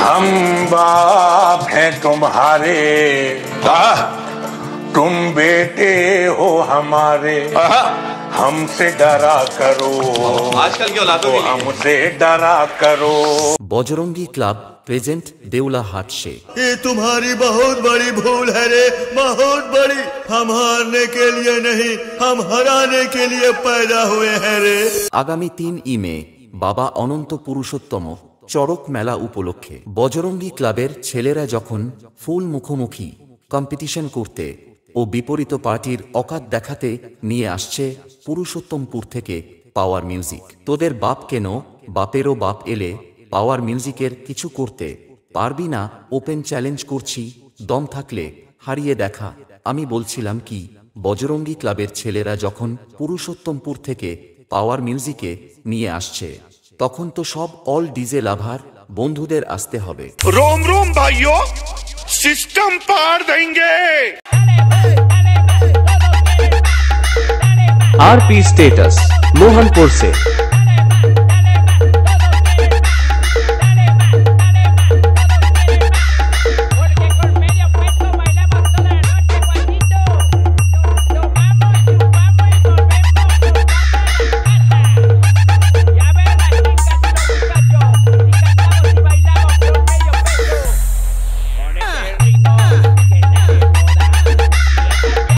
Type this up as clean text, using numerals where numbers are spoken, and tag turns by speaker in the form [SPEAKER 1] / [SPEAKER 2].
[SPEAKER 1] हम बाप हैं तुम्हारे, तुम बेटे हो हमारे, हमसे डरा करो,
[SPEAKER 2] आजकल की औलादों के लिए
[SPEAKER 1] हमसे डरा करो।
[SPEAKER 3] बजरंगी क्लब प्रेजेंट देउलाहाट से।
[SPEAKER 4] ये तुम्हारी बहुत बड़ी भूल है रे, बहुत बड़ी। हम हारने के लिए नहीं, हम हराने के लिए पैदा हुए हैं रे।
[SPEAKER 3] आगामी 3 মে বাবা অনন্ত পুরুষোত্তম চড়ক মেলা উপলক্ষে বজরঙ্গী ক্লাবের ছেলেরা যখন ফুল মুখোমুখি কম্পিটিশন করতে ও বিপরীত পার্টির অকাত দেখাতে নিয়ে আসছে পুরুষোত্তমপুর থেকে পাওয়ার মিউজিক। তোদের বাপ কেন, বাপেরও বাপ এলে পাওয়ার মিউজিকের কিছু করতে পারবি না? ওপেন চ্যালেঞ্জ করছি, দম থাকলে হারিয়ে দেখা। আমি বলছিলাম কি, বজরঙ্গী ক্লাবের ছেলেরা যখন পুরুষোত্তমপুর থেকে পাওয়ার মিউজিকে নিয়ে আসছে তখন তো সব অল ডিজে লাভার বন্ধুদের আসতে হবে।
[SPEAKER 1] रोम रोम भाइयों, सिस्टम पार देंगे।
[SPEAKER 5] आरपी स्टेटस मोहनपुर से।